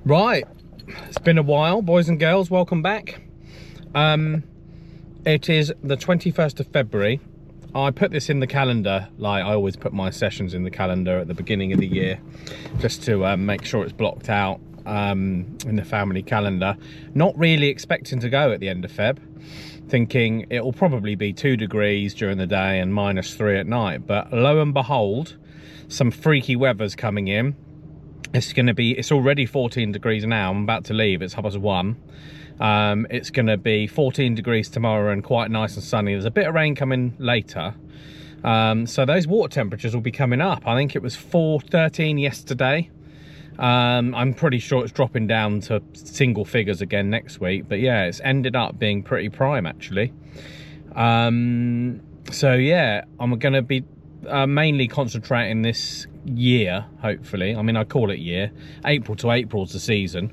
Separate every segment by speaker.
Speaker 1: Right, it's been a while, boys and girls, welcome back. It is the 21st of February. I put this in the calendar, like I always put my sessions in the calendar at the beginning of the year, just to make sure it's blocked out in the family calendar. Not really expecting to go at the end of Feb, thinking it will probably be 2 degrees during the day and -3 at night, but lo and behold, some freaky weather's coming in. It's already 14 degrees now. I'm about to leave, it's 1:30. It's gonna be 14 degrees tomorrow and quite nice and sunny. There's a bit of rain coming later. So those water temperatures will be coming up. I think it was 413 yesterday. I'm pretty sure it's dropping down to single figures again next week. But yeah, it's ended up being pretty prime actually. So yeah, I'm gonna be mainly concentrating this year, hopefully. I mean, I call it year. April to April's the season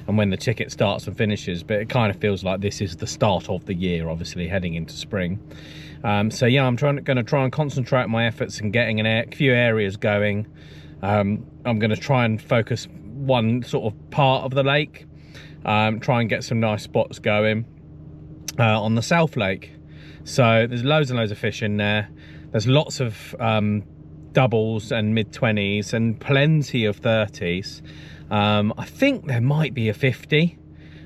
Speaker 1: and when the ticket starts and finishes, but it kind of feels like this is the start of the year, obviously heading into spring. So yeah, I'm going to try and concentrate my efforts in getting a few areas going. I'm going to try and focus one sort of part of the lake, try and get some nice spots going on the South Lake. So there's loads and loads of fish in there. There's lots of doubles and mid-20s and plenty of 30s. I think there might be a 50.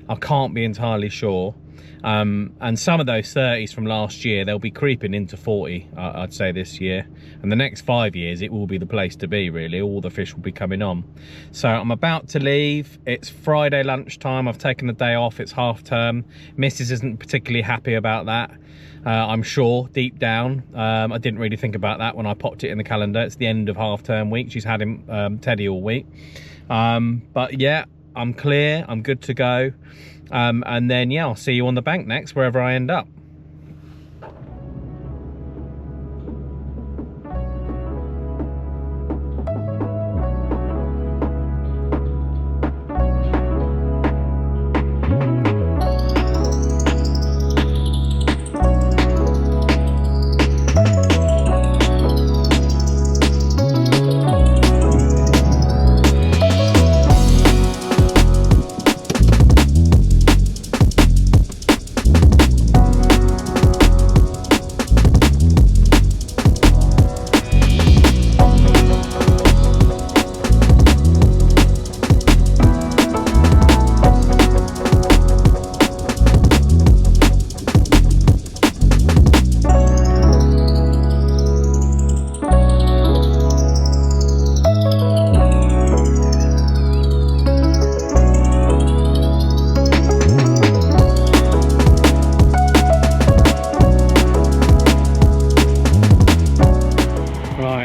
Speaker 1: I can't be entirely sure. And some of those 30s from last year, they'll be creeping into 40, I'd say, this year. And the next 5 years, it will be the place to be, really. All the fish will be coming on. So I'm about to leave. It's Friday lunchtime. I've taken the day off. It's half term. Mrs. isn't particularly happy about that. I'm sure, deep down. I didn't really think about that when I popped it in the calendar. It's the end of half-term week. She's had him Teddy all week. But yeah, I'm clear. I'm good to go. And then, yeah, I'll see you on the bank next, wherever I end up.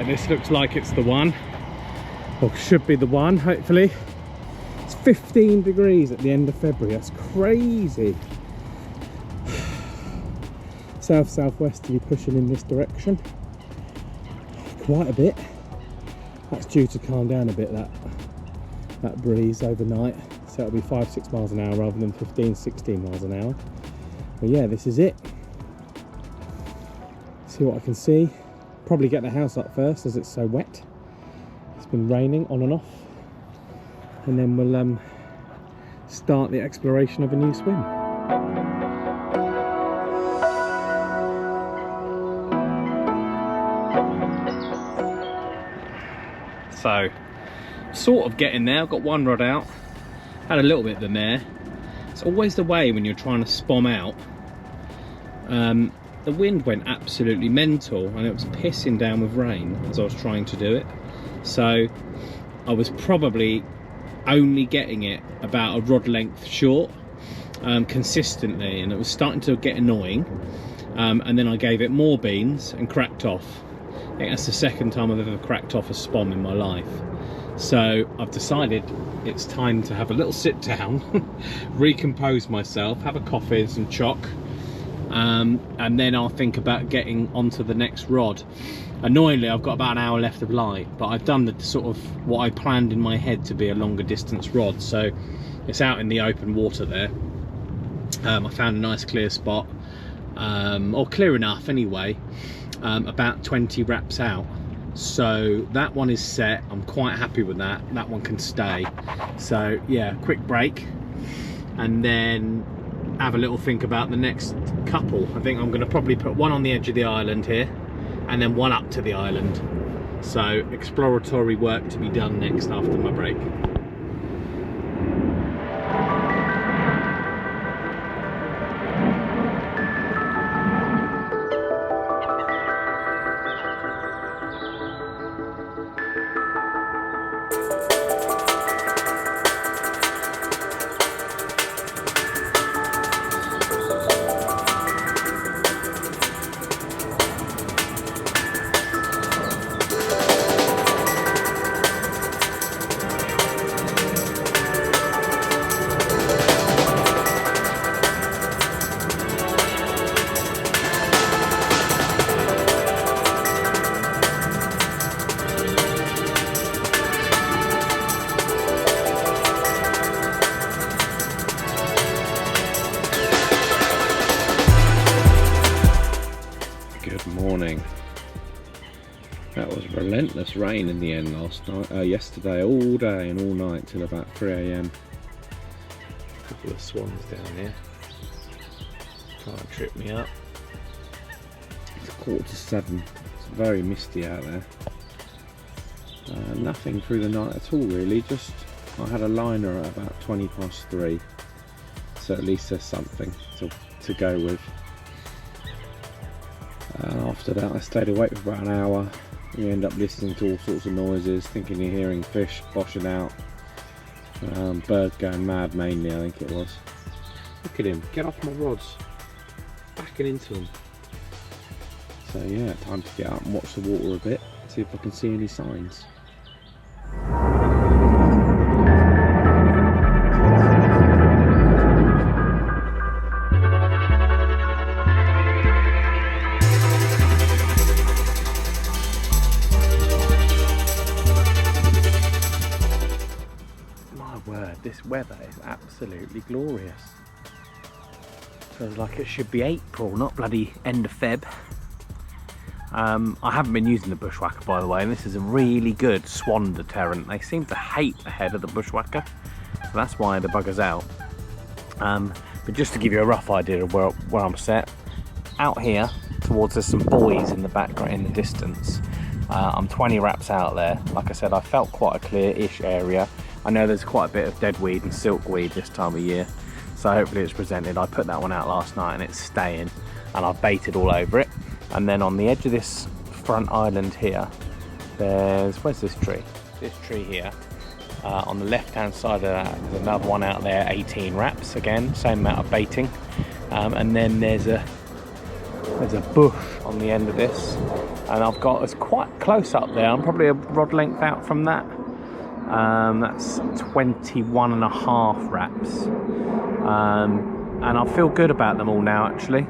Speaker 1: This looks like it's the one, or should be the one, hopefully. It's 15 degrees at the end of February. That's crazy. South-southwesterly pushing in this direction quite a bit. That's due to calm down a bit, that breeze overnight, so it'll be 5-6 miles an hour rather than 15-16 miles an hour. But yeah, this is it. See what I can see. Probably get the house up first as it's so wet. It's been raining on and off, and then we'll start the exploration of a new swim. So sort of getting there. I've got one rod out, had a little bit of the mare. It's always the way when you're trying to spom out. The wind went absolutely mental and it was pissing down with rain as I was trying to do it. So I was probably only getting it about a rod length short consistently, and it was starting to get annoying. And then I gave it more beans and cracked off. I think that's the second time I've ever cracked off a spom in my life. So I've decided it's time to have a little sit down, recompose myself, have a coffee and some choc. And then I'll think about getting onto the next rod. Annoyingly, I've got about an hour left of light, but I've done the sort of what I planned in my head to be a longer distance rod. So it's out in the open water there. I found a nice clear spot, or clear enough anyway, about 20 wraps out. So that one is set. I'm quite happy with that. That one can stay. So yeah, quick break, and then have a little think about the next couple. I think I'm going to probably put one on the edge of the island here, and then one up to the island. So exploratory work to be done next after my break. That was relentless rain in the end last night, yesterday, all day and all night till about 3 AM. A couple of swans down here, trying to trip me up. It's 6:45, it's very misty out there. Nothing through the night at all really, just I had a liner at about 3:20, so at least there's something to go with. After that I stayed awake for about an hour. You end up listening to all sorts of noises, thinking you're hearing fish boshing out, birds going mad mainly, I think it was. Look at him, get off my rods, backing into them. So yeah, time to get up and watch the water a bit, see if I can see any signs. This weather is absolutely glorious. Feels like it should be April, not bloody end of Feb. I haven't been using the bushwhacker, by the way, and this is a really good swan deterrent. They seem to hate the head of the bushwhacker, so that's why the bugger's out. But just to give you a rough idea of where I'm set, out here towards there's some buoys in the background in the distance. I'm 20 wraps out there. Like I said, I felt quite a clear-ish area. I know there's quite a bit of deadweed and silkweed this time of year, so hopefully it's presented. I put that one out last night and it's staying, and I've baited all over it. And then on the edge of this front island here, where's this tree? This tree here. On the left hand side of that, there's another one out there, 18 wraps, again, same amount of baiting. And then there's a bush on the end of this, and it's quite close up there. I'm probably a rod length out from that. That's 21.5 wraps, and I feel good about them all now actually.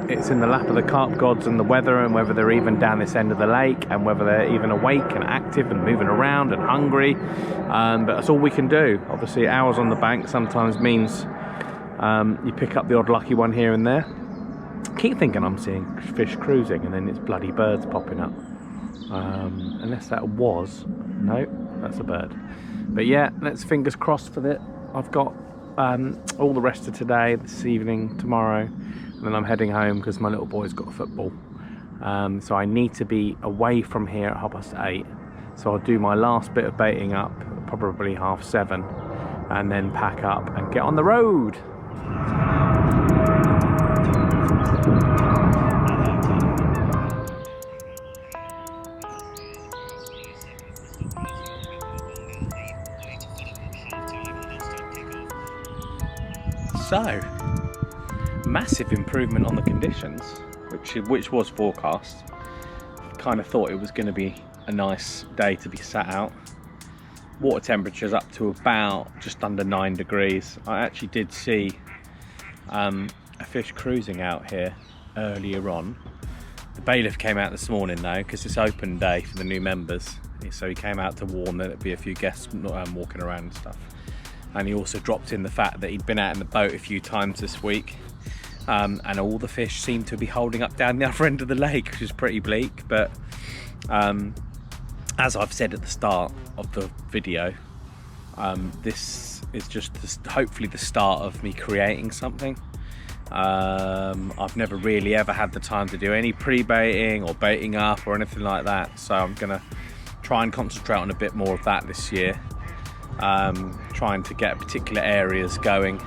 Speaker 1: It's in the lap of the carp gods and the weather, and whether they're even down this end of the lake, and whether they're even awake and active and moving around and hungry, but that's all we can do. Obviously hours on the bank sometimes means you pick up the odd lucky one here and there. I keep thinking I'm seeing fish cruising, and then it's bloody birds popping up. Unless that was, no, that's a bird. But yeah, let's fingers crossed for that. I've got all the rest of today, this evening, tomorrow, and then I'm heading home because my little boy's got football. So I need to be away from here at 8:30. So I'll do my last bit of baiting up, probably 7:30, and then pack up and get on the road. So, massive improvement on the conditions, which was forecast. Kind of thought it was going to be a nice day to be sat out. Water temperature's up to about just under 9 degrees. I actually did see a fish cruising out here earlier on. The bailiff came out this morning though, because it's open day for the new members, so he came out to warn that there'd be a few guests walking around and stuff. And he also dropped in the fact that he'd been out in the boat a few times this week, and all the fish seem to be holding up down the other end of the lake, which is pretty bleak. But as I've said at the start of the video, this is just hopefully the start of me creating something. I've never really ever had the time to do any pre-baiting or baiting up or anything like that, so I'm gonna try and concentrate on a bit more of that this year, trying to get particular areas going,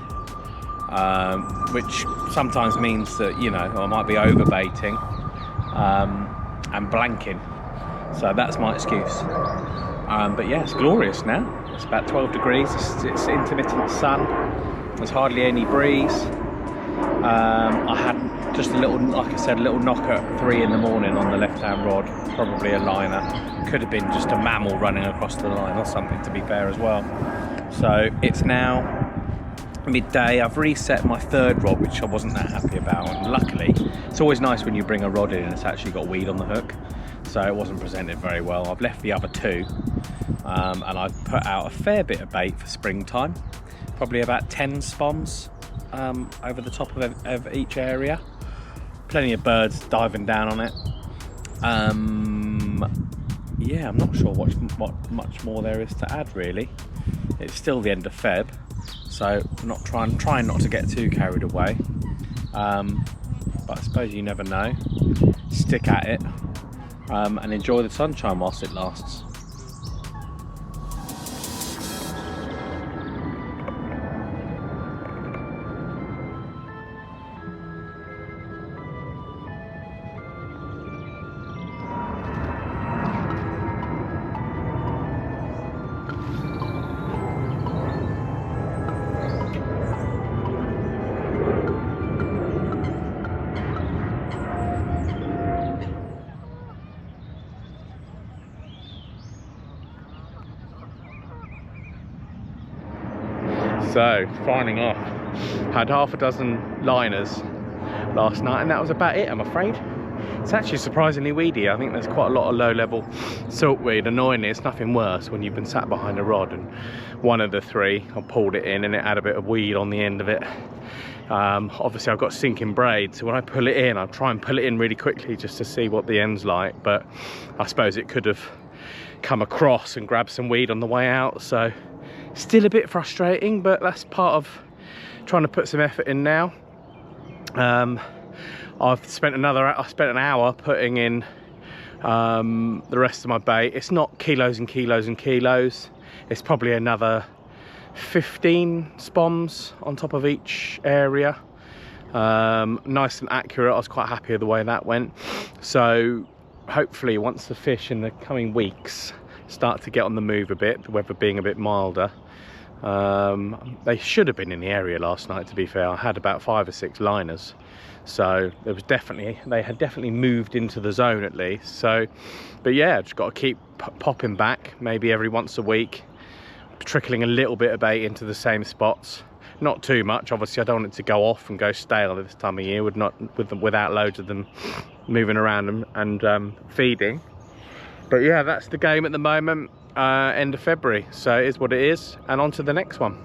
Speaker 1: which sometimes means that, you know, I might be over baiting and blanking, so that's my excuse. But yeah, it's glorious now. It's about 12 degrees, it's intermittent sun, there's hardly any breeze. I had just a little, like I said, a little knock at 3 in the morning on the left-hand rod, probably a liner. Could have been just a mammal running across the line or something, to be fair, as well. So it's now midday. I've reset my third rod, which I wasn't that happy about, and luckily it's always nice when you bring a rod in and it's actually got weed on the hook, so it wasn't presented very well. I've left the other two, and I've put out a fair bit of bait for springtime, probably about 10 spoms over the top of each area. Plenty of birds diving down on it. Yeah, I'm not sure what much more there is to add, really. It's still the end of Feb, so I'm trying not to get too carried away, but I suppose you never know. Stick at it, and enjoy the sunshine whilst it lasts. So, finding off, had half a dozen liners last night, and that was about it, I'm afraid. It's actually surprisingly weedy. I think there's quite a lot of low-level siltweed. Annoyingly, it's nothing worse when you've been sat behind a rod and one of the three, I pulled it in and it had a bit of weed on the end of it. Obviously, I've got sinking braid, so when I pull it in, I try and pull it in really quickly just to see what the end's like, but I suppose it could have come across and grabbed some weed on the way out, so still a bit frustrating, but that's part of trying to put some effort in now. I spent an hour putting in the rest of my bait. It's not kilos and kilos and kilos. It's probably another 15 spoms on top of each area. Nice and accurate. I was quite happy with the way that went. So hopefully once the fish in the coming weeks start to get on the move a bit, the weather being a bit milder, they should have been in the area last night, to be fair. I had about 5 or 6 liners, so there was they had definitely moved into the zone at least. So, but yeah, just got to keep popping back, maybe every once a week, trickling a little bit of bait into the same spots. Not too much, obviously. I don't want it to go off and go stale this time of year without loads of them moving around and feeding. But yeah, that's the game at the moment. End of February, so it is what it is, and on to the next one.